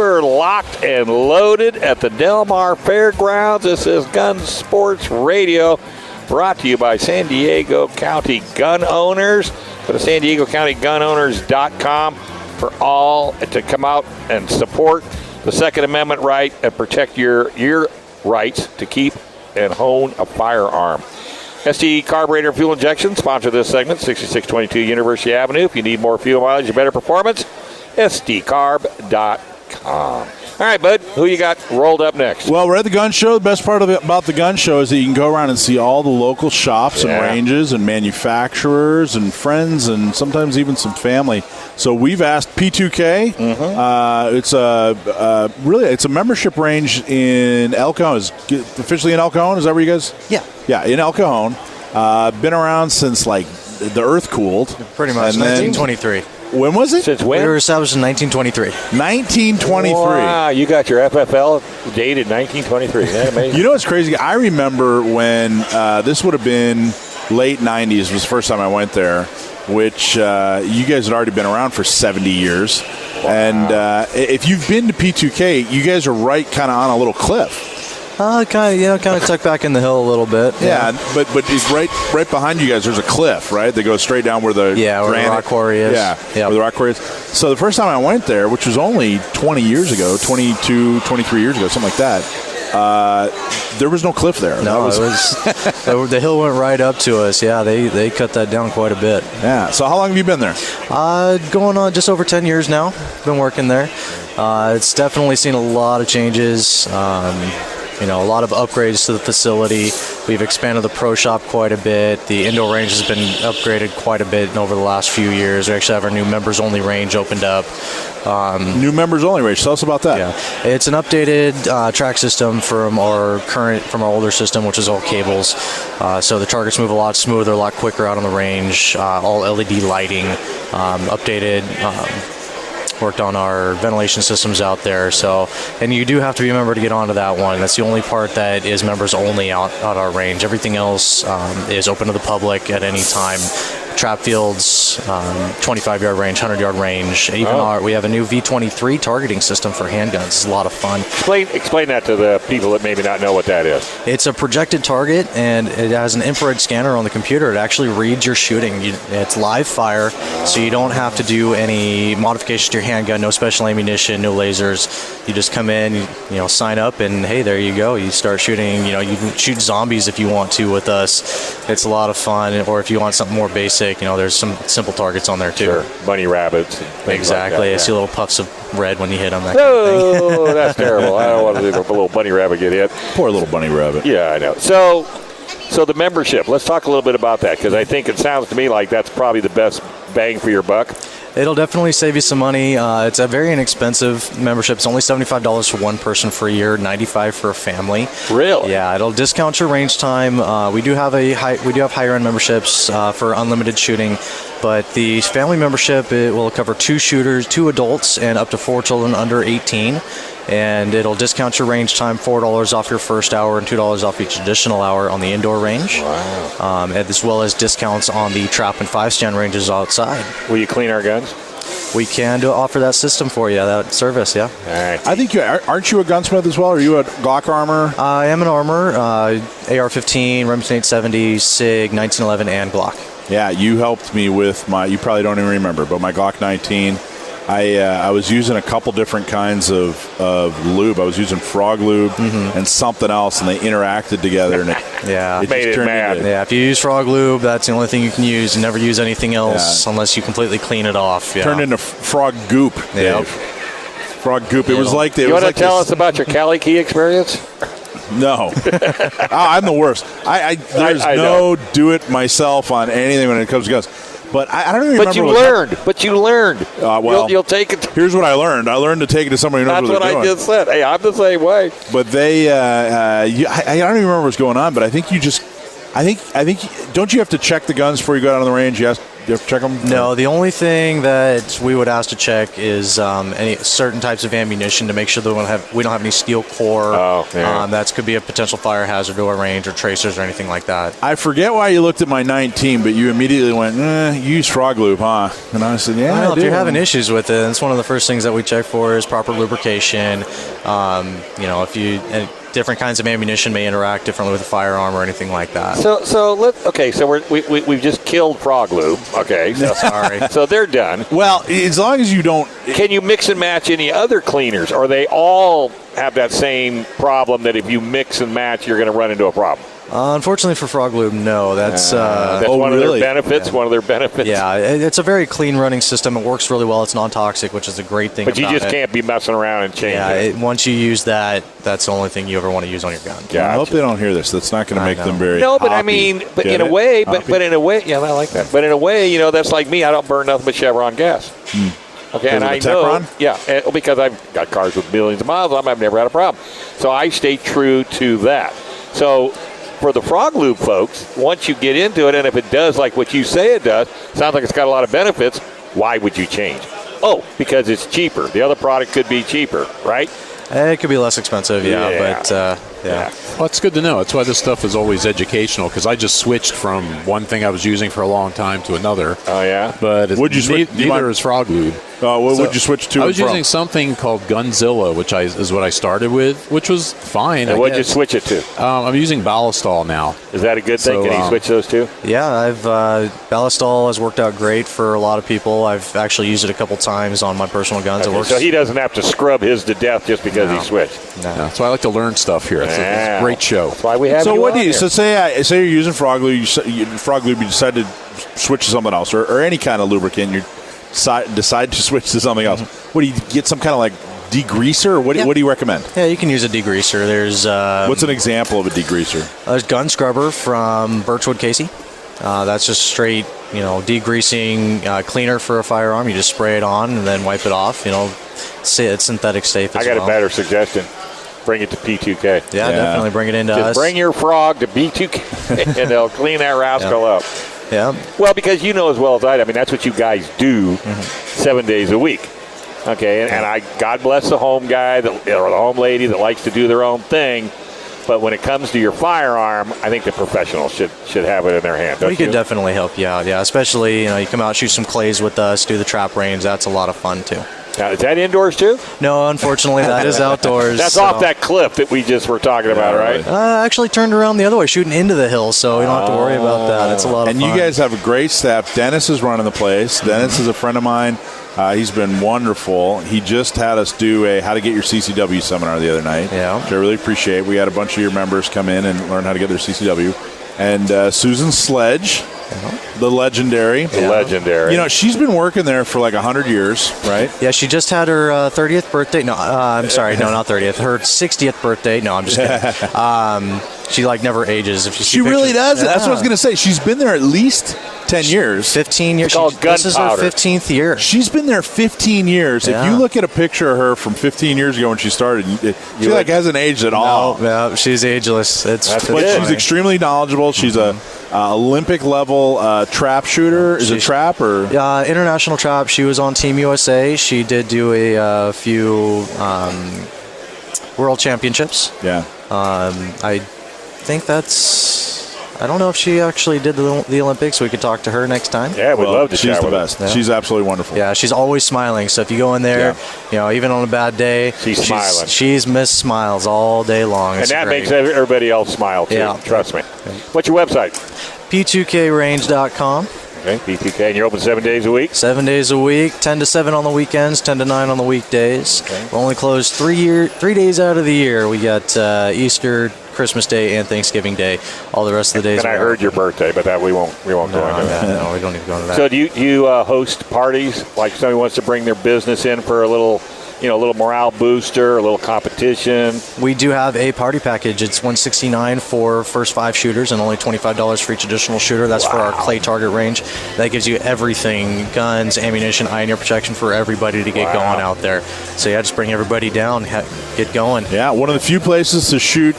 we're locked and loaded at the Del Mar Fairgrounds. This is Gun Sports Radio, brought to you by San Diego County Gun Owners. Go to SanDiegoCountyGunOwners.com for all to come out and support the Second Amendment right and protect your rights to keep and own a firearm. SD Carburetor and Fuel Injection sponsor this segment, 6622 University Avenue. If you need more fuel mileage and better performance, SDCarb.com. All right, bud, who you got rolled up next? Well, we're at the gun show. The best part about the gun show is that you can go around and see all the local shops and ranges and manufacturers and friends and sometimes even some family. So we've asked P2K. It's it's a membership range in El Cajon. Is officially in El Cajon? Is that where you guys? Yeah. Yeah, in El Cajon. Been around since like the earth cooled. Pretty much. 1923. When was it? Since when? We were established in 1923. 1923. Wow, you got your FFL dated 1923. Isn't that amazing? You know what's crazy? I remember when this would have been late 90s was the first time I went there, which you guys had already been around for 70 years. Wow. And if you've been to P2K, you guys are right kind of on a little cliff. Kind of tucked back in the hill a little bit. Yeah, but it's right behind you guys. There's a cliff, right? That goes straight down where the where the rock quarry is. Yeah, where the rock quarry is. So the first time I went there, which was only 20 years ago, 22, 23 years ago, something like that, there was no cliff there. No, it was the hill went right up to us. Yeah, they cut that down quite a bit. Yeah. So how long have you been there? Going on just over 10 years now. Been working there. It's definitely seen a lot of changes. A lot of upgrades to the facility. We've expanded the pro shop quite a bit. The indoor range has been upgraded quite a bit over the last few years. We actually have our new members-only range opened up. New members-only range. Tell us about that. Yeah, it's an updated track system from our older system, which is all cables. So the targets move a lot smoother, a lot quicker out on the range. All LED lighting, updated. Worked on our ventilation systems out there. So, and you do have to be a member to get onto that one. That's the only part that is members only out our range. Everything else is open to the public at any time. Trap fields, 25-yard range, 100-yard range. Even we have a new V23 targeting system for handguns. It's a lot of fun. Explain that to the people that maybe not know what that is. It's a projected target, and it has an infrared scanner on the computer. It actually reads your shooting. It's live fire, so you don't have to do any modifications to your handgun. No special ammunition, no lasers. You just come in, sign up, and hey, there you go. You start shooting. You can shoot zombies if you want to with us. It's a lot of fun. Or if you want something more basic, there's some simple targets on there too. Sure. Bunny rabbits. Exactly. Like that, I see little puffs of red when you hit them. Oh, that's terrible. I don't want to see a little bunny rabbit get hit. Poor little bunny rabbit. Yeah, I know. So the membership. Let's talk a little bit about that, because I think it sounds to me like that's probably the best bang for your buck. It'll definitely save you some money. It's a very inexpensive membership. It's only $75 for one person for a year, $95 for a family. Really? Yeah, it'll discount your range time. We do have higher end memberships for unlimited shooting, but the family membership, it will cover 2 shooters, 2 adults, and up to 4 children under 18. And it'll discount your range time, $4 off your first hour and $2 off each additional hour on the indoor range. Wow. As well as discounts on the trap and 5-stand ranges outside. Will you clean our guns? We can offer that system for you, that service, yeah. All right. I think aren't you a gunsmith as well? Are you a Glock armor? I am an armor, AR-15, Remington 870, SIG, 1911, and Glock. Yeah, you helped me with you probably don't even remember, but my Glock 19. I was using a couple different kinds of lube. I was using frog lube and something else, and they interacted together, and it made it mad. Yeah, if you use frog lube, that's the only thing you can use. You never use anything else unless you completely clean it off. Yeah. Turned into frog goop. Yep. Frog goop. It was like you want to tell us about your Cali Key experience? No. I'm the worst. There's no do it myself on anything when it comes to guns. But I don't even remember. But you learned. Well, you'll take it. Here's what I learned. I learned to take it to somebody who knows what they're doing. That's what I just said. Hey, I'm the same way. But they, I don't even remember what's going on. But I think don't you have to check the guns before you go out on the range? Yes. you have to check them? No, the only thing that we would ask to check is any certain types of ammunition to make sure that we don't have any steel core. Oh, yeah. That could be a potential fire hazard to our range, or tracers or anything like that. I forget why you looked at my 19, but you immediately went, you use frog lube, huh? And I said, yeah, Well, I if do. you're having issues with it, it's one of the first things that we check for is proper lubrication. If you different kinds of ammunition may interact differently with a firearm or anything like that. So we've just killed frog lube. Okay, so, Sorry. so they're done. Well, as long as you don't. Can you mix and match any other cleaners, or they all have that same problem that if you mix and match, you're going to run into a problem? Unfortunately for frog lube, no. That's one really? of their benefits. Yeah. One of their benefits. Yeah, it's a very clean running system. It works really well. It's non-toxic, which is a great thing. But you about just it. can't be messing around and changing it. Once you use that, that's the only thing you ever want to use on your gun. I hope they don't hear this. That's not going to make them very. No, but I hoppy. mean, but Get in a it? way, Hoppy? but in a way, yeah, I like that. But in a way, that's like me. I don't burn nothing but Chevron gas. Okay, and I know, Techron? because I've got cars with millions of miles on them. I've never had a problem. So I stay true to that. So for the frog lube folks, once you get into it, and if it does like what you say it does, sounds like it's got a lot of benefits, why would you change? Oh, because it's cheaper. The other product could be cheaper, right? It could be less expensive, but yeah. Well, it's good to know. That's why this stuff is always educational, because I just switched from one thing I was using for a long time to another. Oh, yeah? But Would you switch- neither is frog lube. What So would you switch to? I was and from? using something called Gunzilla, which is what I started with, which was fine. And I what'd you guess. switch it to? I'm using Ballistol now. Is that a good thing? So, Can you switch those two? Yeah, I've Ballistol has worked out great for a lot of people. I've actually used it a couple times on my personal guns. It works. So he doesn't have to scrub his to death just because he switched. No. That's why I like to learn stuff here. It's a great show. That's why we have So you what on do you? here. So say you're using frog lube. You decide to switch to something else, or any kind of lubricant. You decide to switch to something else. What do you get? Some kind of like degreaser, or what do you recommend? Yeah, you can use a degreaser. There's What's an example of a degreaser? there's gun scrubber from Birchwood Casey. That's just straight, degreasing cleaner for a firearm. You just spray it on and then wipe it off. Say it's synthetic safe as I got well. a better suggestion. Bring it to P2K. Yeah, definitely bring it into Just us. bring your frog to P2K, and they'll clean that rascal up. Yeah. Well, because you know as well as I do, that's what you guys do 7 days a week. Okay, and God bless the home guy or the home lady that likes to do their own thing. But when it comes to your firearm, I think the professionals should have it in their hand. We could definitely help you out. Yeah, especially you come out, shoot some clays with us, do the trap range. That's a lot of fun too. Now, is that indoors too? No, unfortunately, that is outdoors. That's so. off that cliff that we just were talking about, right? Actually turned around the other way, shooting into the hill, so we don't have to worry about that. It's a lot of And fun. you guys have a great staff. Dennis is running the place. Dennis is a friend of mine. He's been wonderful. He just had us do a How to Get Your CCW seminar the other night, which I really appreciate. We had a bunch of your members come in and learn how to get their CCW. And Susan Sledge, the legendary. Legendary. She's been working there for like 100 years, right? Yeah, she just had her 30th birthday. No, I'm sorry. No, not 30th. Her 60th birthday. No, I'm just kidding. She never ages. If you see She really pictures. does. Yeah. That's what I was going to say. She's been there at least 10 years. 15 years. It's called This is her gunpowder. 15th year. She's been there 15 years. Yeah. If you look at a picture of her from 15 years ago when she started, she hasn't aged at all. No, she's ageless. That's But it. she's extremely knowledgeable. She's a Olympic level trap shooter. Is it trap or? International trap. She was on Team USA. She did do a few world championships. Yeah. I think I don't know if she actually did the Olympics. We could talk to her next time. Yeah, we'd love to She's chat the with her. best. Yeah. She's absolutely wonderful. Yeah, she's always smiling. So if you go in there, even on a bad day, She's smiling. She's Miss Smiles all day long. And It's that great. makes everybody else smile, too. Yeah. Trust me. What's your website? P2KRange.com. Okay, P2K. And you're open 7 days a week? 7 days a week, 10 to 7 on the weekends, 10 to 9 on the weekdays. Okay. We're only closed 3 days out of the year. We got Easter, Christmas Day, and Thanksgiving Day. All the rest of the days. And I are heard off. your birthday, but that we won't go into that. No, we don't need to go into that. So do you host parties? Like somebody wants to bring their business in for a little a little morale booster, a little competition. We do have a party package. It's $169 for first 5 shooters and only $25 for each additional shooter. That's for our clay target range. That gives you everything: guns, ammunition, eye and ear protection for everybody to get going out there. So yeah, just bring everybody down, get going. Yeah, one of the few places to shoot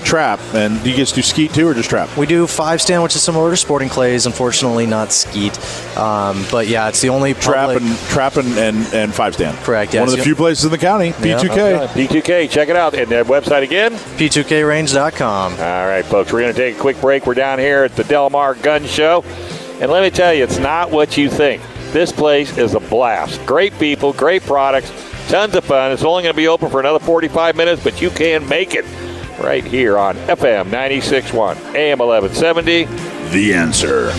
trap. And do you guys do skeet too, or just trap? We do 5-stand, which is similar to sporting clays. Unfortunately, not skeet. But yeah, it's the only trap and 5-stand. Correct. Yes. One of the few places in the county. P2K. P2K, check it out. And their website again? P2Krange.com. All right, folks, we're going to take a quick break. We're down here at the Del Mar Gun Show. And let me tell you, it's not what you think. This place is a blast. Great people, great products, tons of fun. It's only going to be open for another 45 minutes, but you can make it right here on FM 96.1, AM 1170. The Answer.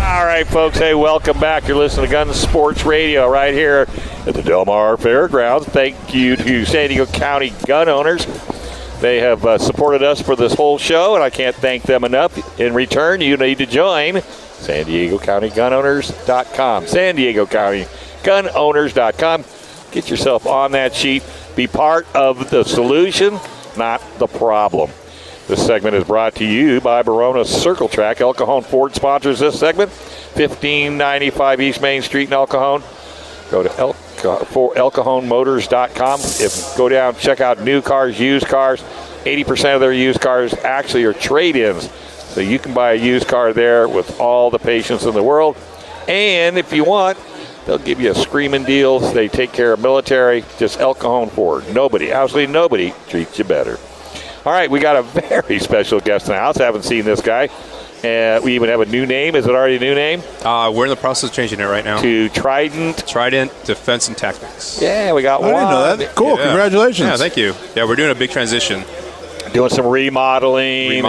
All right, folks. Hey, welcome back. You're listening to Gun Sports Radio right here at the Del Mar Fairgrounds. Thank you to San Diego County gun owners. They have supported us for this whole show, and I can't thank them enough. In return, you need to join San Diego County Gunowners.com. San Diego County Gunowners.com. Get yourself on that sheet. Be part of the solution, not the problem. This segment is brought to you by Barona Circle Track. El Cajon Ford sponsors this segment. 1595 East Main Street in El Cajon. Go to ElCajonMotors.com. Go down, check out new cars, used cars. 80% of their used cars actually are trade-ins. So you can buy a used car there with all the patience in the world. And if you want, they'll give you a screaming deals. They take care of military. Just El Cajon Ford. Nobody, absolutely nobody treats you better. All right, we got a very special guest in the house. I haven't seen this guy. We even have a new name. Is it already a new name? We're in the process of changing it right now. To Trident Defense and Tactics. Yeah, we got Juan. one. I didn't know that. Cool. Yeah. Congratulations. Yeah, thank you. Yeah, we're doing a big transition. Doing some remodeling.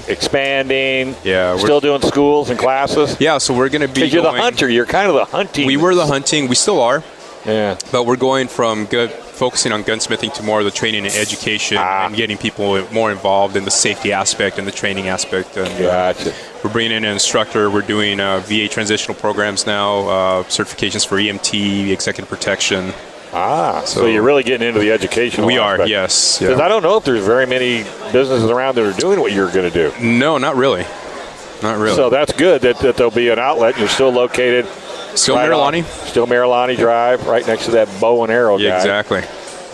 Expanding. Yeah. Still doing schools and classes. Yeah, so we're going to be Because you're the hunter. You're kind of the hunting. We were the hunting. We still are. Yeah. But we're going from focusing on gunsmithing to more of the training and education and getting people more involved in the safety aspect and the training aspect. And, Gotcha. We're bringing in an instructor. We're doing VA transitional programs now, certifications for EMT, executive protection. So you're really getting into the educational We aspect. are, yes. Because I don't know if there's very many businesses around that are doing what you're going to do. No, not really. Not really. So that's good that there'll be an outlet. You're still located. Still right Marilani. Still Marilani Drive, right next to that bow and arrow guy. Yeah, exactly.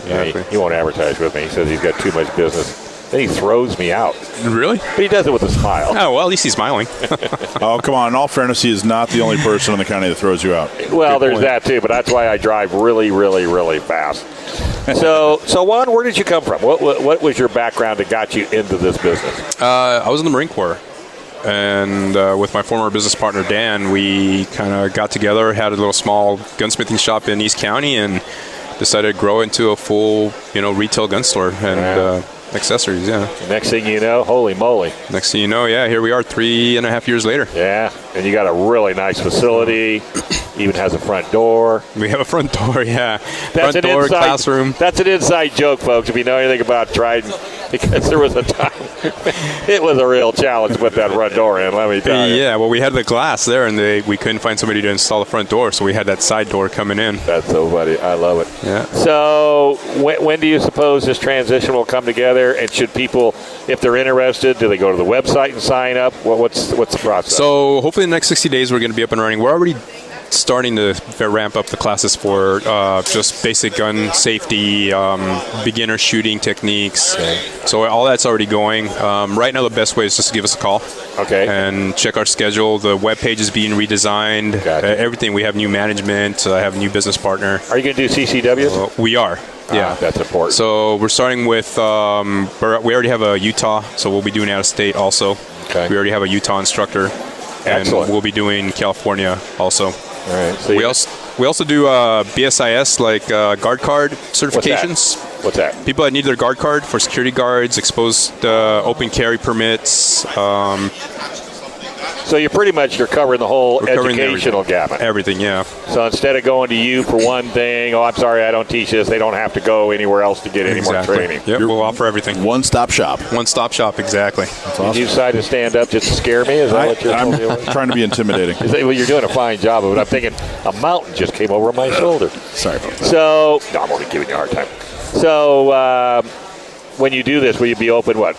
Yeah, he won't advertise with me. He says he's got too much business. Then he throws me out. Really? But he does it with a smile. Oh, well, at least he's smiling. Oh, come on. In all fairness, he is not the only person in the county that throws you out. Well, Good there's point. that too, but that's why I drive really, really, really fast. So Juan, where did you come from? What was your background that got you into this business? I was in the Marine Corps. And with my former business partner, Dan, we kind of got together, had a little small gunsmithing shop in East County, and decided to grow into a full, retail gun store and accessories, Next thing you know, holy moly. Next thing you know, here we are 3.5 years later. Yeah, and you got a really nice facility. Even has a front door. We have a front door, That's front an door, inside, classroom. That's an inside joke, folks, if you know anything about Trident. Because there was a time, it was a real challenge to put that front door in, let me tell you. Yeah, well, we had the glass there, and we couldn't find somebody to install the front door, so we had that side door coming in. That's so funny. I love it. Yeah. So when do you suppose this transition will come together? And should people, if they're interested, do they go to the website and sign up? What's the process? So hopefully in the next 60 days we're going to be up and running. We're already starting to ramp up the classes for just basic gun safety, beginner shooting techniques. Okay. So all that's already going. Right now the best way is just to give us a call. Okay. And check our schedule. The webpage is being redesigned. Gotcha. Everything. We have new management. I have a new business partner. Are you going to do CCWs? We are. Yeah. That's important. So we're starting with, we already have a Utah, so we'll be doing out of state also. Okay. We already have a Utah instructor. And Excellent. we'll be doing California also. All right. So We also do BSIS, like guard card certifications. What's that? People that need their guard card for security guards, exposed open carry permits. So you're covering the whole educational gamut. Everything, yeah. So instead of going to you for one thing, I'm sorry, I don't teach this, they don't have to go anywhere else to get any more training. Yep, we'll offer everything. One-stop shop. One-stop shop, exactly. That's awesome. Did you decide to stand up just to scare me? Is that what you're I'm told you? trying to be intimidating. Well, you're doing a fine job of it. I'm thinking a mountain just came over my shoulder. Sorry about that. So, no, I'm only giving you a hard time. So, when you do this, will you be open what?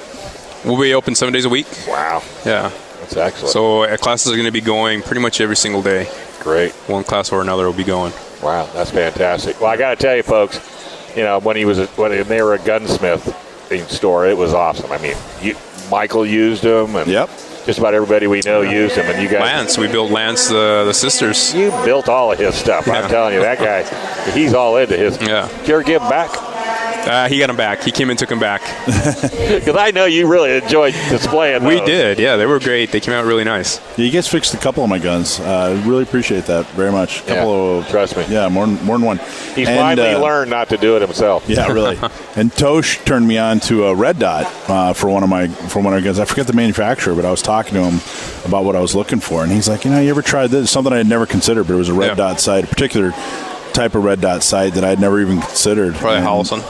We'll be open 7 days a week. Wow. Yeah. That's excellent. So classes are going to be going pretty much every single day. Great. One class or another will be going. Wow, that's fantastic. Well, I got to tell you, folks, when they were a gunsmith store, it was awesome. I mean, Michael used them, and just about everybody we know used them. And you guys, Lance, we built Lance the sisters. You built all of his stuff. Yeah. I'm telling you, that guy, he's all into his. Yeah. Did you ever give him back? He got him back. He came and took him back. Because I know you really enjoyed displaying those. We did, yeah. They were great. They came out really nice. Yeah, you guys fixed a couple of my guns. Really appreciate that very much. Trust me. Yeah, more than one. He's finally learned not to do it himself. Yeah, really. And Tosh turned me on to a red dot for one of our guns. I forget the manufacturer, but I was talking to him about what I was looking for, and he's like, you ever tried this? Something I had never considered, but it was a red dot sight, a particular type of red dot sight that I'd never even considered. Probably Howelson.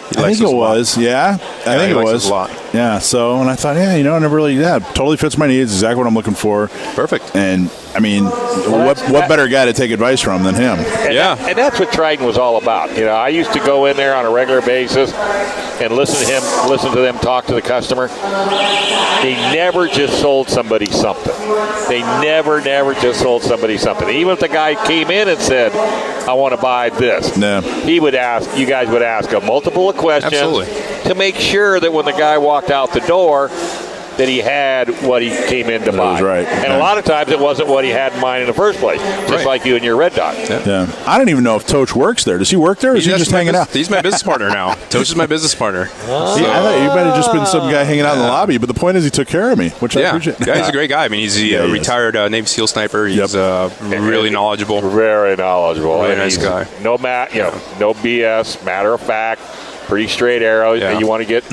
I think it was, I think it was a lot. Yeah. So, and I thought, I never really, totally fits my needs. Exactly what I'm looking for. Perfect. And I mean, what better guy to take advice from than him? And that's what Trident was all about. I used to go in there on a regular basis and listen to them talk to the customer. They never just sold somebody something. They never just sold somebody something. Even if the guy came in and said, I want to buy this, you guys would ask him multiple questions to make sure that when the guy walked out the door, that he had what he came in to buy. Was right. And a lot of times it wasn't what he had in mind in the first place, just like you and your red dot. Yeah. I don't even know if Toach works there. Does he work there, or is he just hanging out? He's my business partner now. Toach is my business partner. I thought you might have just been some guy hanging out in the lobby, but the point is he took care of me, which I appreciate. Yeah, he's a great guy. I mean, he's a retired Navy SEAL sniper. He's really knowledgeable. Very knowledgeable. Really nice guy. No BS, matter of fact. Pretty straight arrow. Yeah. You want to get,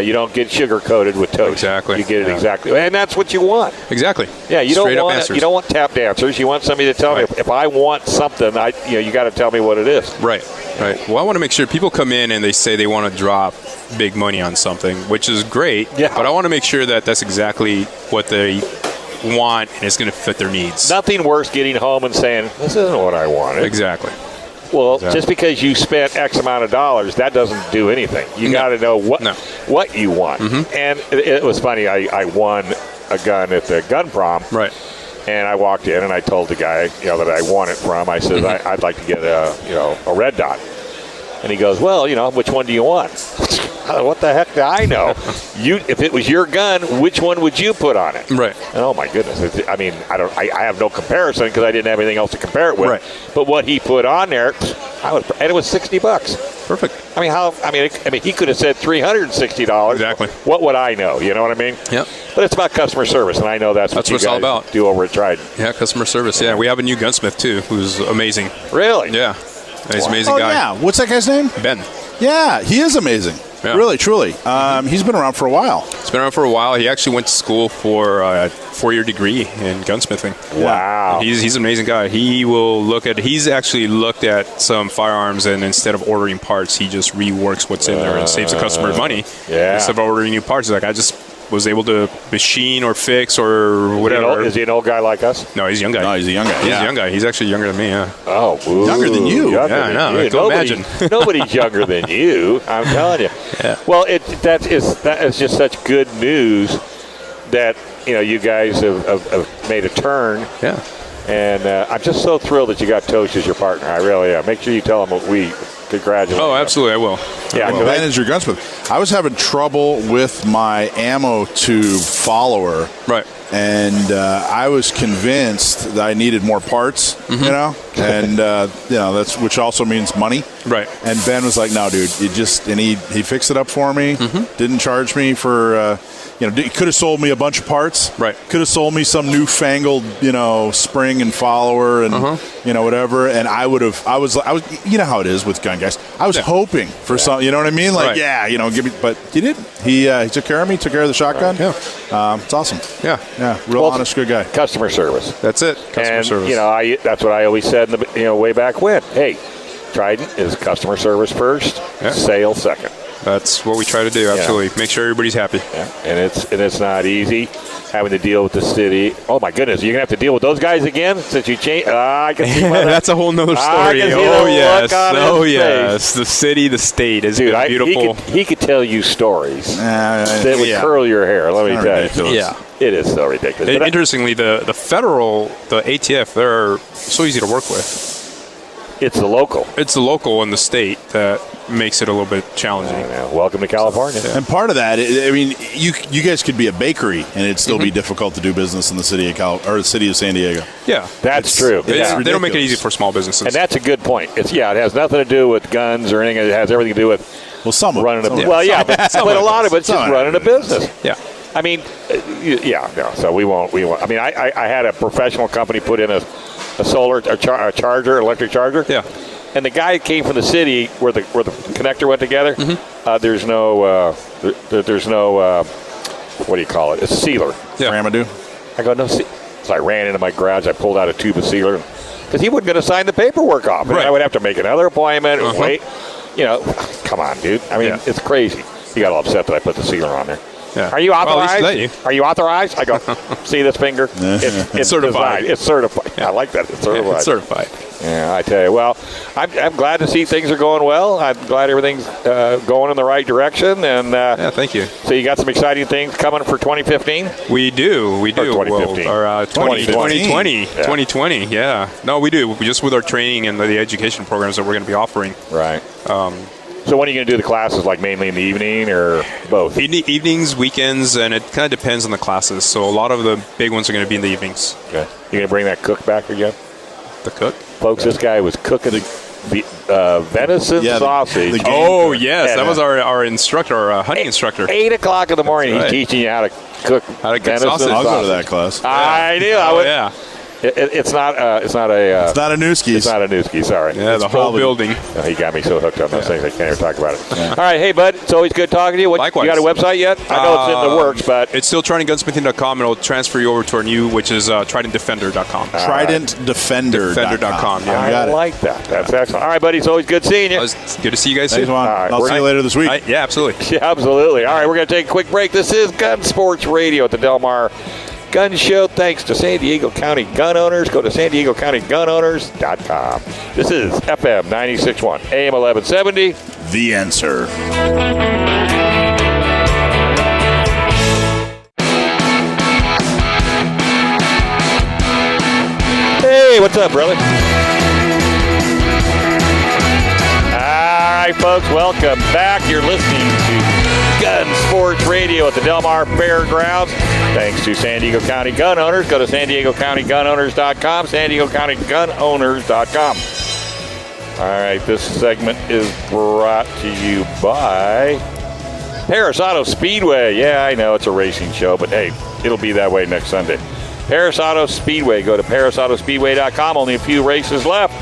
you don't get sugar coated with Toast. Exactly. You get it exactly, and that's what you want. Exactly. Yeah, you Straight don't want you don't want tap dancers. You want somebody to tell me if I want something. You got to tell me what it is. Right. Well, I want to make sure people come in and they say they want to drop big money on something, which is great. Yeah. But I want to make sure that that's exactly what they want and it's going to fit their needs. Nothing worse getting home and saying this isn't what I wanted. Exactly. Well, just because you spent X amount of dollars, that doesn't do anything. You got to know what you want. Mm-hmm. And it was funny. I won a gun at the gun prom. Right. And I walked in and I told the guy that I won it from. I said I'd like to get a red dot. And he goes, well, which one do you want? What the heck do I know? If it was your gun, which one would you put on it? Right. And, oh my goodness! I have no comparison because I didn't have anything else to compare it with. Right. But what he put on there, and it was $60. Perfect. He could have said $360. Exactly. What would I know? You know what I mean? Yep. But it's about customer service, and I know that's what you it's all guys about. do over at Trident. Yeah, customer service. Yeah, we have a new gunsmith too, who's amazing. Really? Yeah. He's an amazing guy. Yeah. What's that guy's name? Ben. Yeah, he is amazing. Yeah. Really, truly. He's been around for a while. He's been around for a while. He actually went to school for a 4-year degree in gunsmithing. Wow. He's an amazing guy. He's actually looked at some firearms, and instead of ordering parts, he just reworks what's in there and saves the customer money. Yeah. Instead of ordering new parts, he's like, I just was able to machine or fix or whatever. Is he an old guy like us? No, he's a young guy. No, he's a young guy. He's a young guy. He's actually younger than me, yeah. Oh, ooh, younger than you. I know. Go imagine. Nobody's younger than you. I'm telling you. Yeah. Well, that is just such good news that you guys have made a turn. Yeah. And I'm just so thrilled that you got Tosh as your partner. I really am. Make sure you tell him what we congratulate. Oh, absolutely, I will. Yeah, Ben is your gunsmith. I was having trouble with my ammo tube follower. Right. And I was convinced that I needed more parts, and that's which also means money. Right. And Ben was like, "No, dude, he fixed it up for me. Didn't charge me for he could have sold me a bunch of parts. Right. Could have sold me some newfangled, spring and follower and whatever. And I was, you know how it is with gun guys. I was hoping for some, you know what I mean? Like, give me. But he didn't. He took care of me. Took care of the shotgun. Right. Yeah. It's awesome. Yeah. Real honest, good guy. Customer service. That's it. Customer service. That's what I always said way back when. Hey, Trident is customer service first, sales second. That's what we try to do. Absolutely, make sure everybody's happy. Yeah, and it's not easy having to deal with the city. Oh my goodness, you're gonna have to deal with those guys again since you changed. I can see that's a whole nother story. Yes, the city, the state is beautiful. He could tell you stories that would curl your hair. Let me tell you. Yeah, it is so ridiculous. Interestingly, the ATF, they're so easy to work with. It's the local. It's the local and the state that makes it a little bit challenging. Welcome to California. And part of that, you guys could be a bakery and it'd still be difficult to do business in the city of the city of San Diego. Yeah, that's true. They don't make it easy for small businesses, and that's a good point. It has nothing to do with guns or anything. It has everything to do with running a business. Well, yeah, but a lot of it's just running a business. Yeah. I mean, so we won't. I mean, I had a professional company put in a electric charger. Yeah. And the guy came from the city where the connector went together. There's no what do you call it? It's a sealer. Yeah. Ramadoo. I go, no. So I ran into my garage. I pulled out a tube of sealer because he wasn't going to sign the paperwork off. And I would have to make another appointment and wait. Come on, dude. I mean, it's crazy. He got all upset that I put the sealer on there. Yeah. Are you authorized? Are you authorized? I go, see this finger? It's certified. Designed. It's certified. Yeah. I like that. It's certified. It's certified. Yeah, I tell you. Well, I'm glad to see things are going well. I'm glad everything's going in the right direction. And thank you. So you got some exciting things coming for 2015? We do. Or 2015. Or 2020. 2020. Yeah. No, we do. Just with our training and the education programs that we're going to be offering. Right. So when are you going to do the classes, like mainly in the evening or both? Evenings, weekends, and it kind of depends on the classes. So a lot of the big ones are going to be in the evenings. Okay. You going to bring that cook back again? The cook? Folks, this guy was cooking the venison sausage. Yes. That was our instructor, our hunting instructor. 8 o'clock in the morning, he's teaching you how to cook venison sausage. I'll go to that class. Yeah. I do. Yeah. It's not a Newski's. It's not a Newski, sorry. Yeah, the whole building. He got me so hooked on those things I can't even talk about it. Yeah. All right, hey, bud, it's always good talking to you. Likewise. You got a website yet? I know it's in the works, but... It's still TridentGunsmithing.com, and it'll transfer you over to our new, which is TridentDefender.com. TridentDefender.com. I like that. That's excellent. All right, buddy, it's always good seeing you. It's good to see you guys soon. Juan. Right, I'll see you later this week. Yeah, absolutely. Yeah, absolutely. All right, we're going to take a quick break. This is Gun Sports Radio at the Del Mar Gun Show. Thanks to San Diego County gun owners. Go to SanDiegoCountyGunOwners.com. This is FM 96.1, AM 1170. The Answer. Hey, what's up, brother? All right, folks, welcome back. You're listening to Gun Sports Radio at the Del Mar Fairgrounds. Thanks to San Diego County gun owners. Go to SanDiegoCountyGunOwners.com, SanDiegoCountyGunOwners.com. All right, this segment is brought to you by Paris Auto Speedway. Yeah, I know it's a racing show, but hey, it'll be that way next Sunday. Paris Auto Speedway. Go to ParisAutoSpeedway.com. Only a few races left.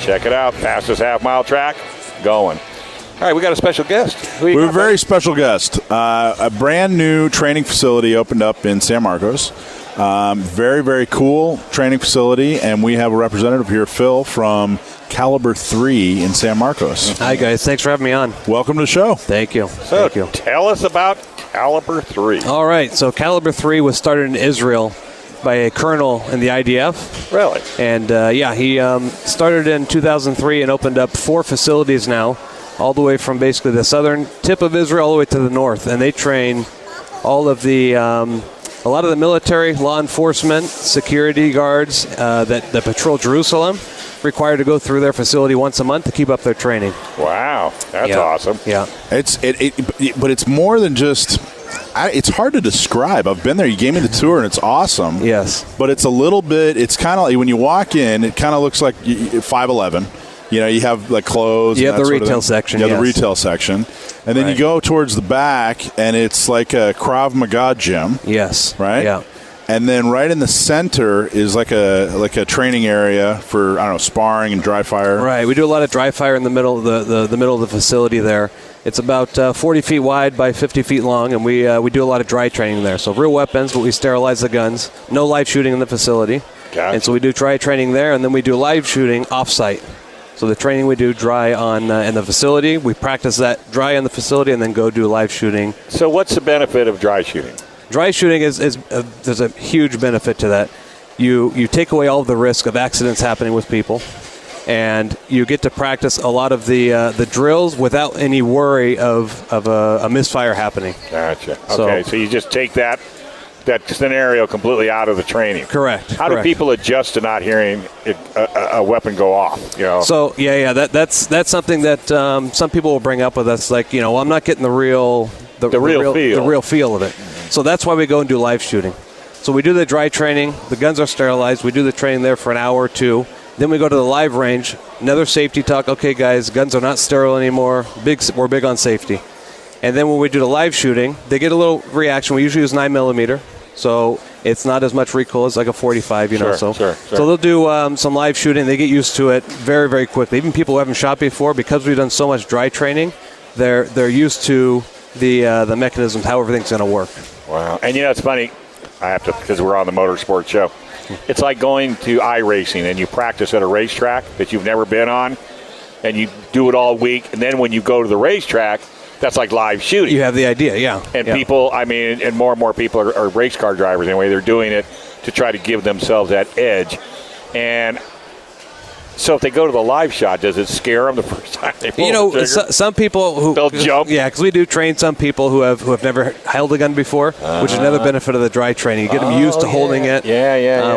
Check it out. Fastest half-mile track going. All right, we got a special guest. We have a very special guest. A brand new training facility opened up in San Marcos. Very, very cool training facility, and we have a representative here, Phil, from Caliber 3 in San Marcos. Hi, guys. Thanks for having me on. Welcome to the show. Thank you. So, Thank you. Tell us about Caliber 3. All right. So, Caliber 3 was started in Israel by a colonel in the IDF. Really? And, he started in 2003 and opened up 4 facilities now, all the way from basically the southern tip of Israel all the way to the north. And they train all of the, a lot of the military, law enforcement, security guards that patrol Jerusalem, required to go through their facility once a month to keep up their training. Wow, that's awesome. Yeah, but it's more than just. It's hard to describe. I've been there. You gave me the tour, and it's awesome. Yes, but it's a little bit. It's kind of like when you walk in. It kind of looks like 5'11", You know, you have like clothes. You and have that the sort of retail thing. section, You have the yes. retail section. And then Right. you go towards the back, and it's like a Krav Maga gym. Yes. Right? Yeah. And then right in the center is like a training area for, I don't know, sparring and dry fire. Right. We do a lot of dry fire in the middle of the middle of the facility there. It's about 40 feet wide by 50 feet long, and we do a lot of dry training there. So real weapons, but we sterilize the guns. No live shooting in the facility. Gotcha. And so we do dry training there, and then we do live shooting off-site. So the training we do dry on in the facility, we practice that dry in the facility, and then go do live shooting. So what's the benefit of dry shooting? Dry shooting is there's a huge benefit to that. You take away all of the risk of accidents happening with people, and you get to practice a lot of the drills without any worry of a misfire happening. Gotcha. So- Okay, so you just take that scenario completely out of the training. Correct. How do people adjust to not hearing a weapon go off? You know. So that's something that some people will bring up with us, like, you know, well, I'm not getting the real feel of it. So that's why we go and do live shooting. So we do the dry training. The guns are sterilized. We do the training there for an hour or two. Then we go to the live range. Another safety talk. Okay, guys, guns are not sterile anymore. We're big on safety. And then when we do the live shooting, they get a little reaction. We usually use 9mm. So it's not as much recoil as like a 45, you know. Sure. So they'll do some live shooting. They get used to it very, very quickly. Even people who haven't shot before, because we've done so much dry training, they're used to the mechanisms, how everything's going to work. Wow. And you know, it's funny. I have to, because we're on the motorsport show. It's like going to iRacing and you practice at a racetrack that you've never been on, and you do it all week, and then when you go to the racetrack, that's like live shooting. You have the idea, yeah. And yeah. people, I mean, and more people are race car drivers anyway. They're doing it to try to give themselves that edge. And so if they go to the live shot, does it scare them the first time they pull the trigger? Some people who They'll jump. Yeah, because we do train some people who have never held a gun before, which is another benefit of the dry training. You get them used to holding it.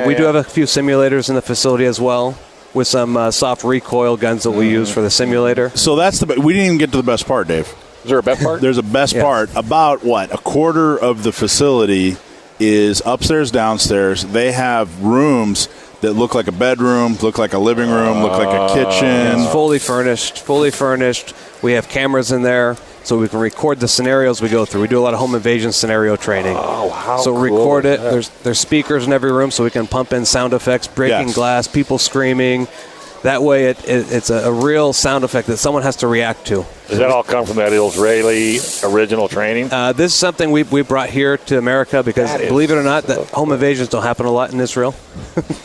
We do have a few simulators in the facility as well, with some soft recoil guns that we use for the simulator. So we didn't even get to the best part, Dave. Is there a best part? There's a best Yeah. part. About a quarter of the facility is upstairs, downstairs. They have rooms that look like a bedroom, look like a living room, look like a kitchen. It's fully furnished. We have cameras in there, so we can record the scenarios we go through. We do a lot of home invasion scenario training. Oh, how So cool record is it. that? There's speakers in every room, so we can pump in sound effects, breaking Yes. glass, people screaming. That way, it's a real sound effect that someone has to react to. Does that all come from that Israeli original training? This is something we brought here to America because, That is believe it or not, so that home invasions don't happen a lot in Israel.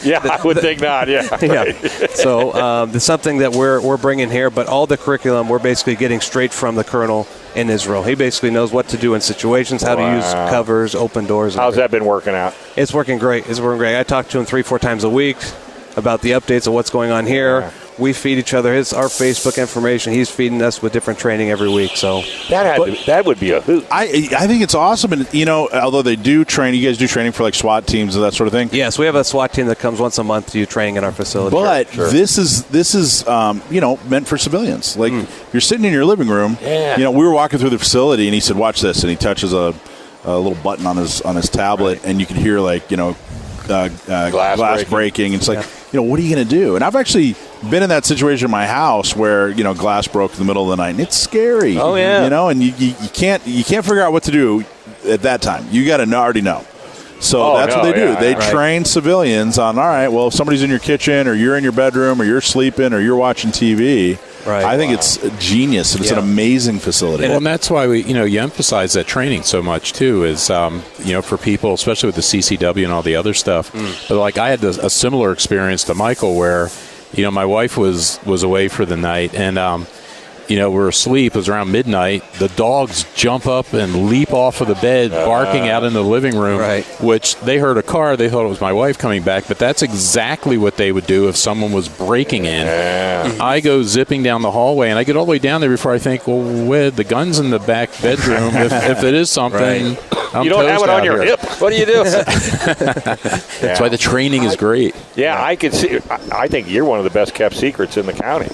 Yeah, I would think not. Yeah. Yeah. So it's something that we're bringing here, but all the curriculum we're basically getting straight from the colonel in Israel. He basically knows what to do in situations, how to use covers, open doors. How's that been working out? It's working great. I talk to him 3-4 times a week about the updates of what's going on here. Yeah. We feed each other our Facebook information. He's feeding us with different training every week. So That would be a hoot. I think it's awesome, and although they do train, you guys do training for like SWAT teams and that sort of thing. yes, we have a SWAT team that comes once a month to do training in our facility. But this is meant for civilians. Like you're sitting in your living room. Yeah. We were walking through the facility, and he said, "Watch this," and he touches a little button on his tablet, and you can hear glass breaking. It's like, what are you going to do? And I've actually been in that situation in my house where glass broke in the middle of the night, and it's scary. Oh yeah. And you can't figure out what to do at that time. You got to already know. So that's what they do. They train civilians on, all right, well, if somebody's in your kitchen or you're in your bedroom or you're sleeping or you're watching TV, I think it's genius, and it's an amazing facility. Well, and that's why you emphasize that training so much too. Is for people, especially with the CCW and all the other stuff. But like I had a similar experience to Michael, where my wife was away for the night, and we're asleep. It was around midnight. The dogs jump up and leap off of the bed, barking out in the living room, which they heard a car. They thought it was my wife coming back, but that's exactly what they would do if someone was breaking in. I go zipping down the hallway, and I get all the way down there before I think, well, the gun's in the back bedroom. if it is something, I'm you don't have it on your here. hip. What do you do? That's why the training is great. Yeah, I could see. I think you're one of the best kept secrets in the county.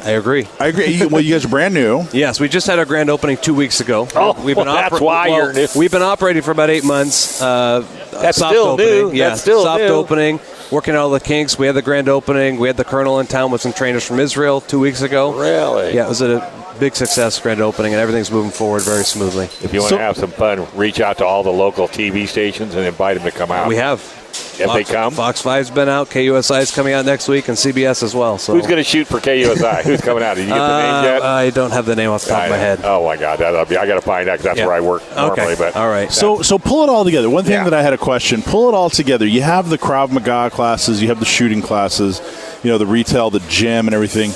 I agrre. I agree. Well, you guys are brand new. Yes, we just had our grand opening 2 weeks ago. That's why you're new. We've been operating for about 8 months. That's soft still opening. new. Yeah, That's still soft new. opening. working out all the kinks. We had the grand opening. We had the colonel in town with some trainers from Israel 2 weeks ago. Really? Yeah, it was a big success, grand opening, and everything's moving forward very smoothly. If you want to have some fun, reach out to all the local TV stations and invite them to come out. We have. If they come? Fox 5's been out. KUSI is coming out next week, and CBS as well. So who's going to shoot for KUSI? Who's coming out? Did you get the name yet? I don't have the name off the top of my head. Oh, my God. I got to find out because that's where I work normally. But all right. So pull it all together. One thing that I had a question. Pull it all together. You have the Krav Maga classes. You have the shooting classes. The retail, the gym, and everything.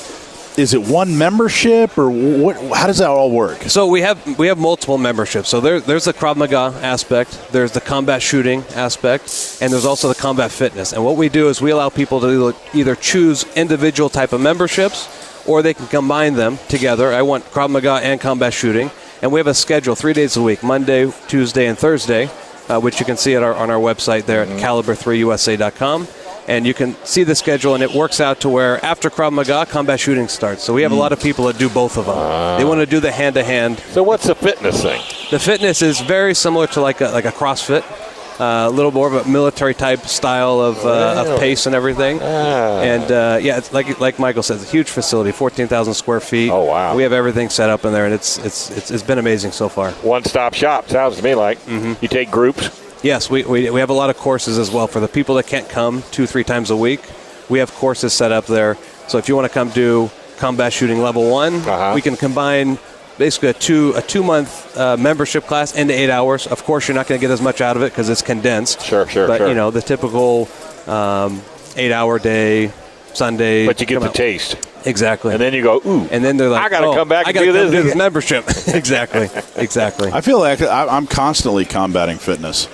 Is it one membership or what? How does that all work? So we have multiple memberships. So there's the Krav Maga aspect, there's the combat shooting aspect, and there's also the combat fitness. And what we do is we allow people to either choose individual type of memberships, or they can combine them together. I want Krav Maga and combat shooting, and we have a schedule 3 days a week: Monday, Tuesday, and Thursday, which you can see on our website there at caliber3usa.com. And you can see the schedule, and it works out to where after Krav Maga, combat shooting starts. So we have a lot of people that do both of them. They want to do the hand-to-hand. So what's the fitness thing? The fitness is very similar to like a CrossFit, a little more of a military-type style of pace and everything. And, it's like Michael says, a huge facility, 14,000 square feet. Oh, wow. We have everything set up in there, and it's been amazing so far. One-stop shop, sounds to me like. You take groups? Yes, we have a lot of courses as well. For the people that can't come 2-3 times a week, we have courses set up there. So if you want to come do combat shooting level 1, we can combine basically a 2-month membership class into 8 hours. Of course, you're not going to get as much out of it because it's condensed. Sure. But, the typical 8-hour day, Sunday. But you get the taste. Exactly. And then you go, ooh. And then they're like, I got to come back and do this membership. Exactly. I feel like I'm constantly combating fitness.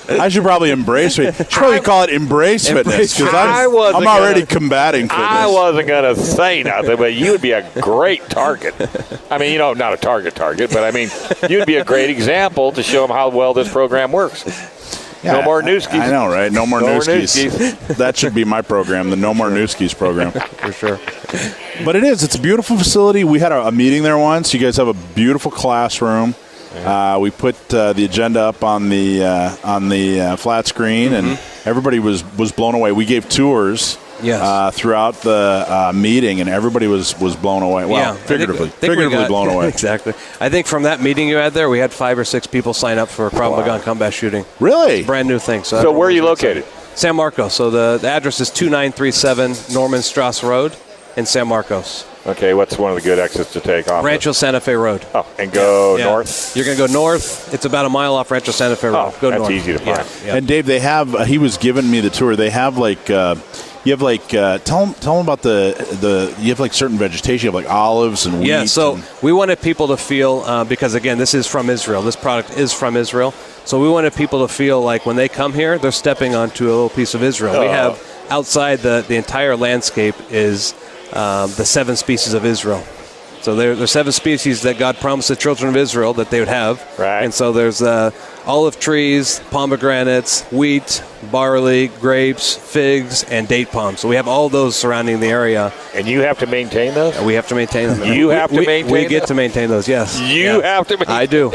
I should probably embrace it. Should probably call it embrace fitness because I'm already combating fitness. I wasn't going to say nothing, but you would be a great target. I mean, not a target, but I mean, you'd be a great example to show them how well this program works. Yeah, no more Newskis. I know, right? No more Newskis. That should be my program, the No More Newskis program. For sure. But it's a beautiful facility. We had a meeting there once. You guys have a beautiful classroom. We put the agenda up on the flat screen, and everybody was blown away. We gave tours throughout the meeting, and everybody was blown away. Well, figuratively blown away. Exactly. I think from that meeting you had there, we had 5 or 6 people sign up for Krav Maga combat shooting. Really? Brand new thing. So where are you located? San Marcos. So the address is 2937 Norman Strauss Road in San Marcos. Okay, what's one of the good exits to take off? Rancho Santa Fe Road. Oh, and go north? You're going to go north. It's about a mile off Rancho Santa Fe Road. Go that's north. Easy to find. Yeah. And Dave, they have. He was giving me the tour. They have tell them about you have certain vegetation. You have olives and wheat. Yeah, so we wanted people to feel, because again, this is from Israel. This product is from Israel. So we wanted people to feel like when they come here, they're stepping onto a little piece of Israel. We have outside the entire landscape is the 7 species of Israel. So there's 7 species that God promised the children of Israel that they would have. Right. And so there's olive trees, pomegranates, wheat, barley, grapes, figs, and date palms. So we have all those surrounding the area. And you have to maintain those? We have to maintain them. You have to maintain them? We get to maintain those, yes. You have to maintain I do.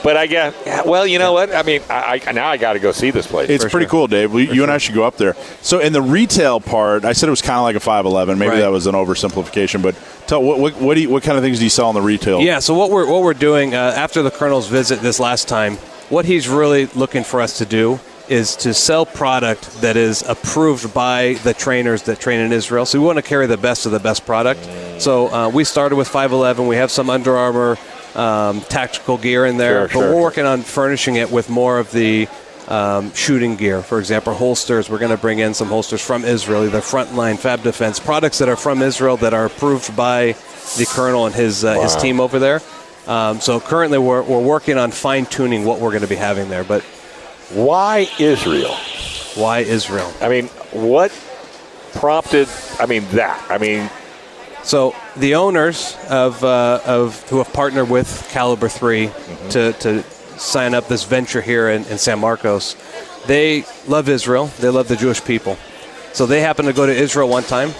But I guess, well, you know what? I mean, now I got to go see this place. It's pretty cool, Dave. You and I should go up there. So in the retail part, I said it was kind of like a 511. Maybe that was an oversimplification, but what kind of things do you sell in the retail? Yeah, so what we're doing after the Colonel's visit this last time, what he's really looking for us to do is to sell product that is approved by the trainers that train in Israel. So we want to carry the best of the best product. So we started with 511. We have some Under Armour tactical gear in there, but we're working on furnishing it with more of the shooting gear. For example, holsters. We're going to bring in some holsters from Israel, either Frontline, Fab Defense, products that are from Israel that are approved by the Colonel and his team over there. So currently we're working on fine-tuning what we're going to be having there. But why Israel? Why Israel? I mean, what prompted, that? So the owners of who have partnered with Caliber 3 to sign up this venture here in San Marcos, they love Israel. They love the Jewish people. So they happened to go to Israel one time,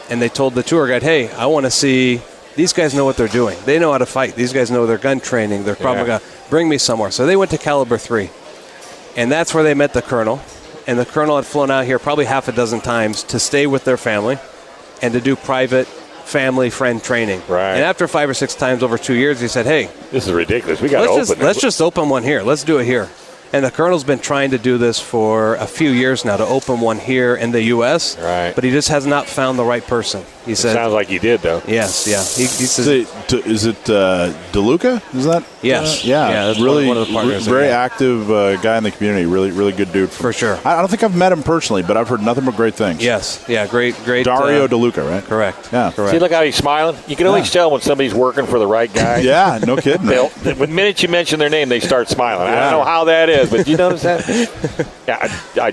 and they told the tour guide, hey, I want to see, these guys know what they're doing. They know how to fight. These guys know their gun training, their Krav Maga. Bring me somewhere. So they went to Caliber 3. And that's where they met the colonel. And the colonel had flown out here probably half a dozen times to stay with their family and to do private family friend training. Right. And after 5 or 6 times over 2 years, he said, hey, this is ridiculous. We got to open let's just open one here. Let's do it here. And the colonel's been trying to do this for a few years now, to open one here in the U.S. Right. But he just has not found the right person. He said, sounds like you did, though. yes, yeah. He says, Is it DeLuca? Is that? Yes. Yeah. Yeah, that's really, one of the partners very there. active guy in the community. Really good dude. For sure. I don't think I've met him personally, but I've heard nothing but great things. yes, yeah, great. Dario DeLuca, right? Correct. Yeah. Correct. See, look how he's smiling. You can always tell when somebody's working for the right guy. Yeah, no kidding. The minute you mention their name, they start smiling. I don't know how that is, but you notice that? Yeah, I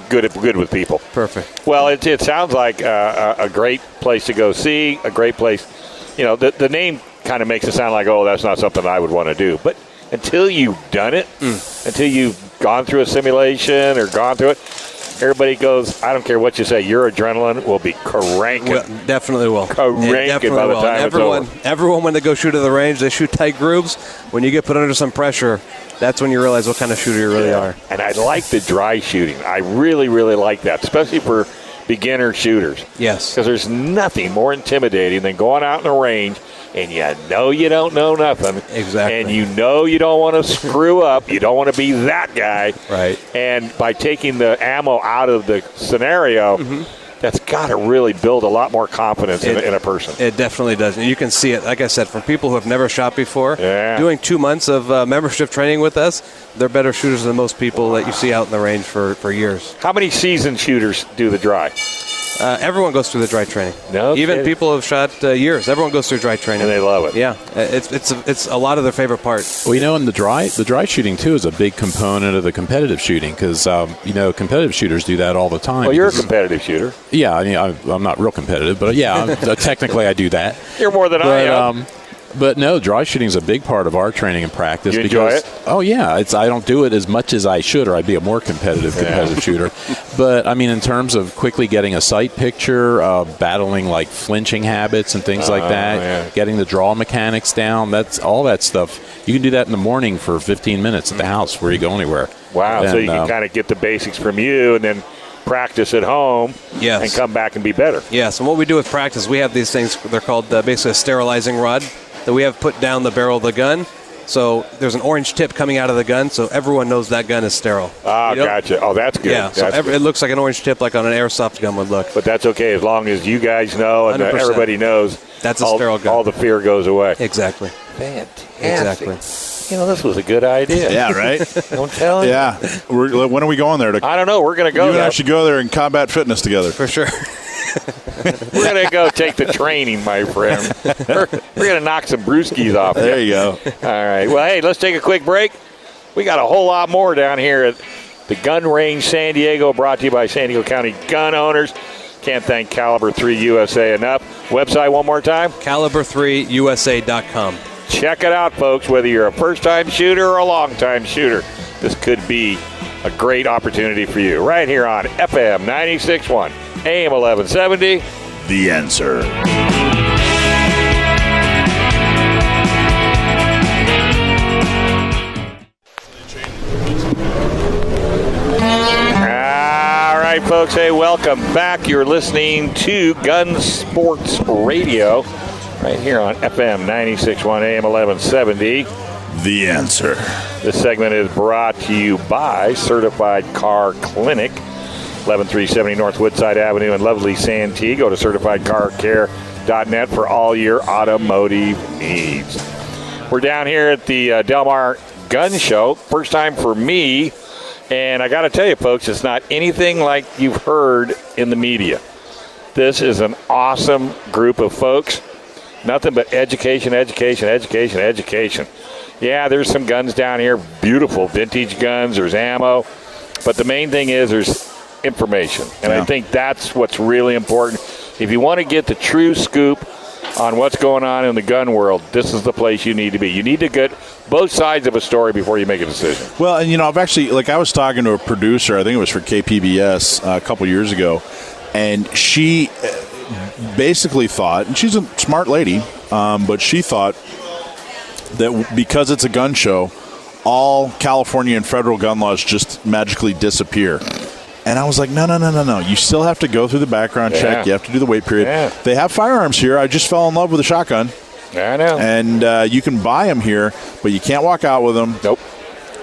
good with people. Perfect. Well, it sounds like a great place to go see, a great place. You know, the name kind of makes it sound like, oh, that's not something I would want to do. But until you've done it, until you've gone through a simulation or gone through it, everybody goes, I don't care what you say, your adrenaline will be cranking. Well, definitely will. Cranking by the time it's over. Everyone, when they go shoot at the range, they shoot tight grooves. When you get put under some pressure, that's when you realize what kind of shooter you really are. And I like the dry shooting. I really like that, especially for beginner shooters. Yes. Because there's nothing more intimidating than going out in the range and you know you don't know nothing. Exactly. And you know you don't want to screw up. You don't want to be that guy. Right. And by taking the ammo out of the scenario, that's got to really build a lot more confidence in a person. It definitely does. And you can see it, like I said, from people who have never shot before. Yeah. Doing 2 months of membership training with us, they're better shooters than most people that you see out in the range for years. How many seasoned shooters do the dry? Everyone goes through the dry training. No Even kidding. people who have shot years. Everyone goes through dry training. And they love it. Yeah. It's a lot of their favorite part. Well, you know, and the dry shooting too is a big component of the competitive shooting because you know, competitive shooters do that all the time. Well, you're a competitive shooter. Yeah, I mean, I'm not real competitive, but yeah, technically I do that. You're more than I am. But no, dry shooting is a big part of our training and practice. You enjoy because, it? Oh yeah, I don't do it as much as I should, or I'd be a more competitive shooter. But I mean, in terms of quickly getting a sight picture, battling like flinching habits and things like that, getting the draw mechanics down, that's all that stuff. You can do that in the morning for 15 minutes at the house before you go anywhere. Wow, And, so you can kind of get the basics from you and then practice at home and come back and be better. Yes, and what we do with practice, we have these things, they're called basically a sterilizing rod that we have put down the barrel of the gun. So there's an orange tip coming out of the gun, so everyone knows that gun is sterile. Ah, gotcha. Oh, that's good. Yeah, so it looks like an orange tip like on an airsoft gun would look. But that's okay as long as you guys know and 100%. everybody knows That's a sterile gun. all the fear goes away. Exactly. Fantastic. Exactly. You know, this was a good idea. Yeah, right? Don't tell him. Yeah. When are we going there? I don't know. We're going to go You and there. I should go there and combat fitness together. For sure. We're going to go take the training, my friend. We're going to knock some brewskis off. There you go. All right. Well, hey, let's take a quick break. We got a whole lot more down here at the Gun Range San Diego, brought to you by San Diego County gun owners. Can't thank Caliber 3 USA enough. Website one more time. Caliber3USA.com. Check it out, folks. Whether you're a first-time shooter or a long-time shooter, this could be a great opportunity for you. Right here on FM 96.1, AM 1170. The Answer. All right, folks. Hey, welcome back. You're listening to Gun Sports Radio right here on FM 96.1, AM 1170. The Answer. This segment is brought to you by Certified Car Clinic, 11370 North Woodside Avenue in lovely Santee. Go to certifiedcarcare.net for all your automotive needs. We're down here at the Del Mar Gun Show. First time for me. And I got to tell you, folks, it's not anything like you've heard in the media. This is an awesome group of folks. Nothing but education, education, education, education. Yeah, there's some guns down here, beautiful vintage guns, there's ammo. But the main thing is there's information. And I think that's what's really important. If you want to get the true scoop on what's going on in the gun world, this is the place you need to be. You need to get both sides of a story before you make a decision. Well, and I've actually, I was talking to a producer, I think it was for KPBS a couple years ago, and she basically thought, and she's a smart lady, but she thought that because it's a gun show, all California and federal gun laws just magically disappear. And I was like, no. You still have to go through the background check. You have to do the wait period. Yeah. They have firearms here. I just fell in love with a shotgun. I know. And you can buy them here, but you can't walk out with them. Nope.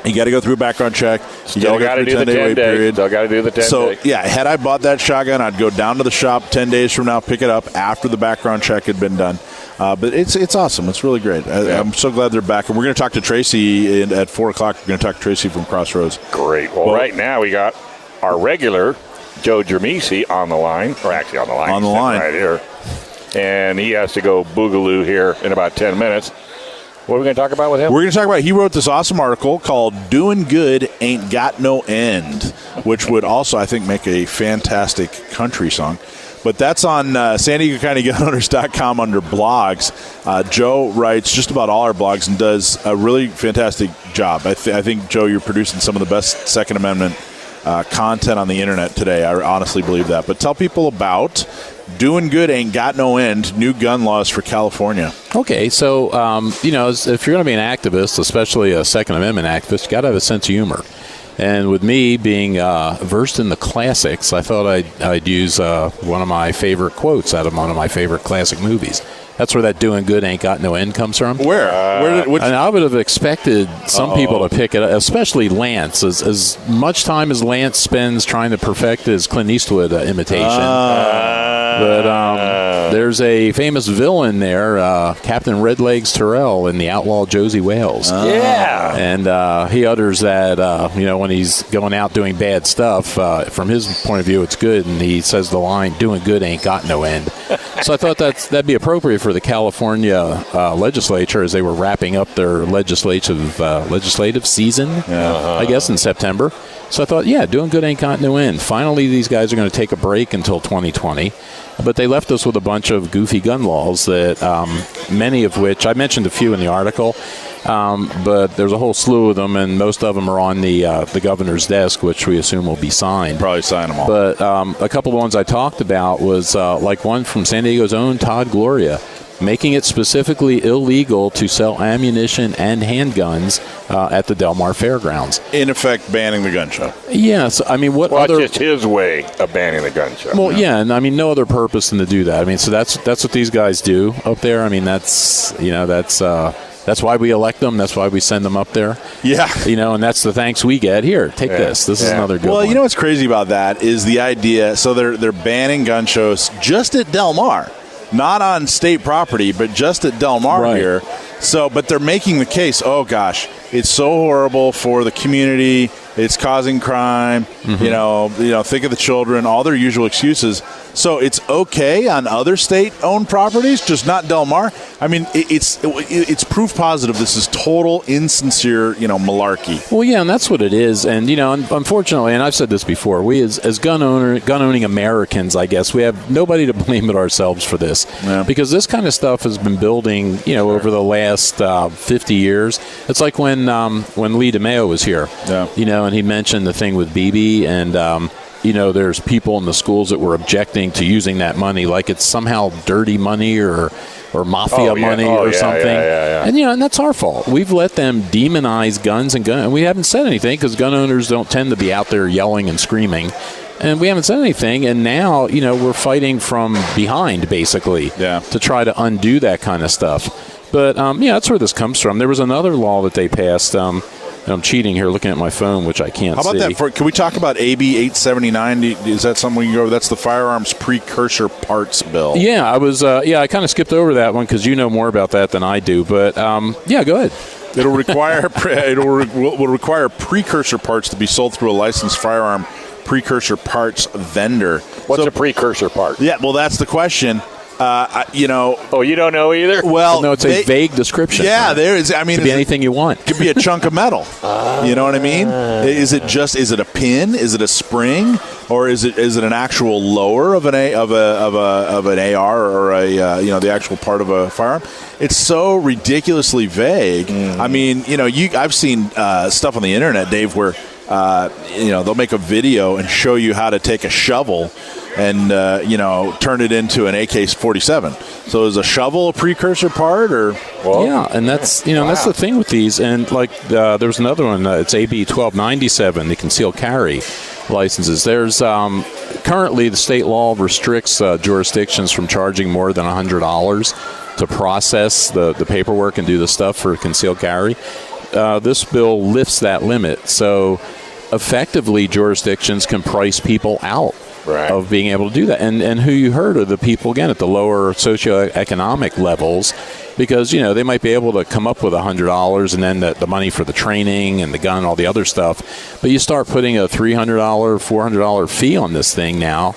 You got to go through a background check. Still got to do the 10 days. Still got to do the 10 days. So, yeah, had I bought that shotgun, I'd go down to the shop 10 days from now, pick it up after the background check had been done. But it's awesome. It's really great. I'm so glad they're back. And we're going to talk to Tracy at 4 o'clock. We're going to talk to Tracy from Crossroads. Great. Well, right now we got our regular Joe Drammissi on the line. Or actually on the line. On the line. Right here. And he has to go boogaloo here in about 10 minutes. What are we going to talk about with him? We're going to talk about, he wrote this awesome article called Doing Good Ain't Got No End, which would also, I think, make a fantastic country song. But that's on San Diego County Gunowners.com under blogs. Joe writes just about all our blogs and does a really fantastic job. I think, Joe, you're producing some of the best Second Amendment content on the internet today. I honestly believe that. But tell people about Doing Good Ain't Got No End, new gun laws for California. Okay, so, if you're going to be an activist, especially a Second Amendment activist, you got to have a sense of humor. And with me being versed in the classics, I thought I'd use one of my favorite quotes out of one of my favorite classic movies. That's where that "doing good ain't got no end" comes from. Where? And I would have expected some people to pick it up, especially Lance. As much time as Lance spends trying to perfect his Clint Eastwood imitation. But there's a famous villain there, Captain Redlegs Terrell in The Outlaw Josie Wales. Yeah. And he utters that, when he's going out doing bad stuff, from his point of view, it's good. And he says the line, "Doing good ain't got no end." So I thought that'd be appropriate for the California legislature as they were wrapping up their legislative season, I guess, in September. So I thought, doing good ain't got no end. Finally, these guys are going to take a break until 2020. But they left us with a bunch of goofy gun laws that many of which, I mentioned a few in the article, but there's a whole slew of them, and most of them are on the governor's desk, which we assume will be signed. Probably sign them all. But a couple of ones I talked about was like one from San Diego's own Todd Gloria, making it specifically illegal to sell ammunition and handguns at the Del Mar Fairgrounds. In effect, banning the gun show. Yes. I mean, what Well, other... it's just his way of banning the gun show. Well, and I mean, no other purpose than to do that. I mean, so that's what these guys do up there. I mean, that's why we elect them. That's why we send them up there. Yeah. And that's the thanks we get. Here, take this. This is another good one. Well, you know what's crazy about that is the idea. So they're banning gun shows just at Del Mar. Not on state property, but just at Del Mar here. So, but they're making the case, oh gosh, it's so horrible for the community. It's causing crime. Mm-hmm. Think of the children, all their usual excuses. So it's okay on other state-owned properties, just not Del Mar. I mean, it's proof positive this is total insincere, malarkey. Well, and that's what it is. And unfortunately, and I've said this before, we as gun-owning Americans, I guess, we have nobody to blame but ourselves for this, because this kind of stuff has been building, over the last 50 years. It's like when Lee DeMeo was here, and he mentioned the thing with BB and. There's people in the schools that were objecting to using that money like it's somehow dirty money or mafia money or something. And that's our fault. We've let them demonize guns and we haven't said anything because gun owners don't tend to be out there yelling and screaming. And we haven't said anything, and now, we're fighting from behind, basically, to try to undo that kind of stuff. But, that's where this comes from. There was another law that they passed. I'm cheating here, looking at my phone, which I can't see. How about that? Can we talk about AB 879? Is that something we can go over? That's the Firearms Precursor Parts Bill. Yeah, I was. I kind of skipped over that one because you know more about that than I do. But go ahead. It'll require will require precursor parts to be sold through a licensed firearm precursor parts vendor. What's a precursor part? Yeah, well, that's the question. You don't know either? Well, no, it's a vague description. Yeah, there is. I mean, it could be anything you want. It could be a chunk of metal. You know what I mean? Is it a pin? Is it a spring? Or is it an actual lower of an AR or the actual part of a firearm? It's so ridiculously vague. I mean, I've seen stuff on the internet, Dave, where they'll make a video and show you how to take a shovel and turn it into an AK-47. So is a shovel a precursor part, or? Well, yeah, and that's that's the thing with these. And like there's another one. It's AB 1297, the concealed carry licenses. There's currently the state law restricts jurisdictions from charging more than $100 to process the paperwork and do the stuff for concealed carry. This bill lifts that limit, so effectively jurisdictions can price people out of being able to do that. And who you heard are the people, again, at the lower socioeconomic levels, because, they might be able to come up with $100 and then the money for the training and the gun and all the other stuff. But you start putting a $300, $400 fee on this thing now,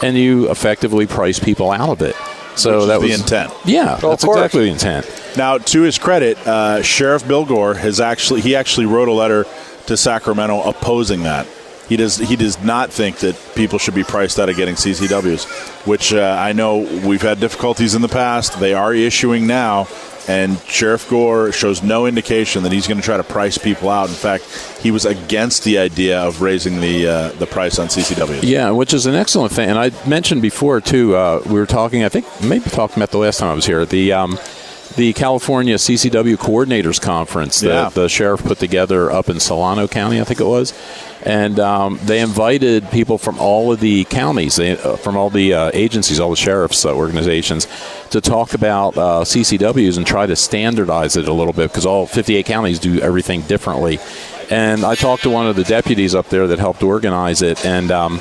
and you effectively price people out of it. So that was the intent. Yeah, that's exactly the intent. Now, to his credit, Sheriff Bill Gore he actually wrote a letter to Sacramento opposing that. He does not think that people should be priced out of getting CCWs, which I know we've had difficulties in the past. They are issuing now, and Sheriff Gore shows no indication that he's going to try to price people out. In fact, he was against the idea of raising the price on CCWs. Yeah, which is an excellent thing. And I mentioned before, too, we were talking, I think maybe talking about the last time I was here, the California CCW Coordinators Conference that the sheriff put together up in Solano County, I think it was. And they invited people from all of the counties, from all the agencies, all the sheriff's organizations, to talk about CCWs and try to standardize it a little bit, because all 58 counties do everything differently. And I talked to one of the deputies up there that helped organize it, and I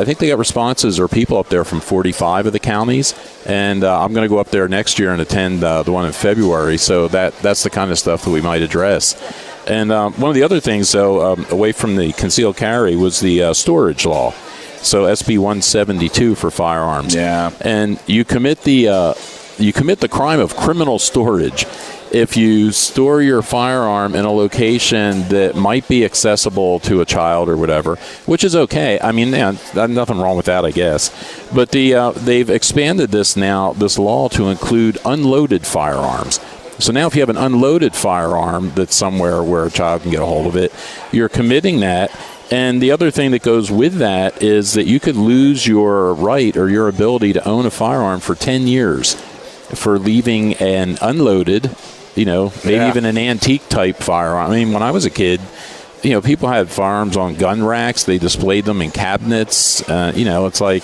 think they got responses or people up there from 45 of the counties, and I'm going to go up there next year and attend the one in February, so that's the kind of stuff that we might address. And one of the other things, though, away from the concealed carry, was the storage law. So SB 172 for firearms. Yeah. And you commit the crime of criminal storage if you store your firearm in a location that might be accessible to a child or whatever, which is okay. I mean, nothing wrong with that, I guess. But they've expanded this law to include unloaded firearms. So now if you have an unloaded firearm that's somewhere where a child can get a hold of it, you're committing that. And the other thing that goes with that is that you could lose your right or your ability to own a firearm for 10 years for leaving an unloaded, maybe even an antique type firearm. I mean, when I was a kid, people had firearms on gun racks. They displayed them in cabinets. It's like,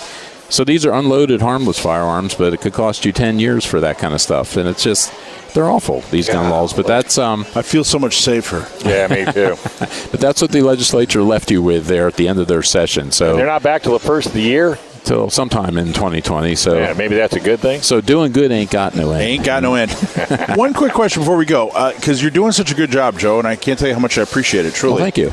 so these are unloaded, harmless firearms, but it could cost you 10 years for that kind of stuff. And it's just, they're awful, these gun laws. But that's... I feel so much safer. Yeah, me too. But that's what the legislature left you with there at the end of their session. So and they're not back till the first of the year? Till sometime in 2020. So yeah, maybe that's a good thing. So doing good ain't got no end. Ain't got no end. One quick question before we go, because you're doing such a good job, Joe, and I can't tell you how much I appreciate it, truly. Well, thank you.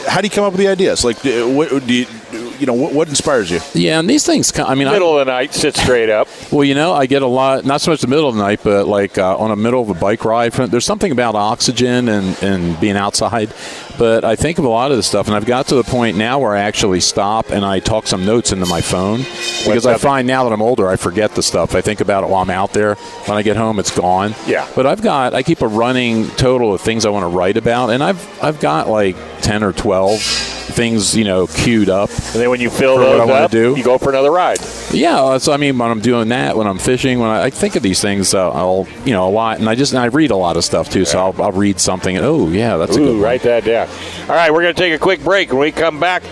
How do you come up with the ideas? Like, what inspires you? Yeah, and these things, middle of the night, sit straight up. Well, I get a lot, not so much the middle of the night, but like on a middle of a bike ride. There's something about oxygen and being outside. But I think of a lot of this stuff, and I've got to the point now where I actually stop and I talk some notes into my phone, because I find now that I'm older, I forget the stuff. I think about it while I'm out there. When I get home, it's gone. Yeah. But I keep a running total of things I want to write about, and I've got like 10 or 12 things, queued up. And then when you fill those up, you go for another ride. Yeah, so when I'm doing that, when I'm fishing, when I think of these things, I'll, a lot, and I read a lot of stuff too. So I'll read something, and that's a good one. Write that down. All right, we're going to take a quick break. When we come back,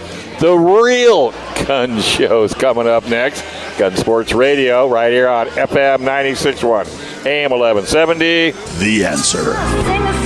the real gun show's coming up next. Gun Sports Radio, right here on FM 96.1, AM 1170. The Answer.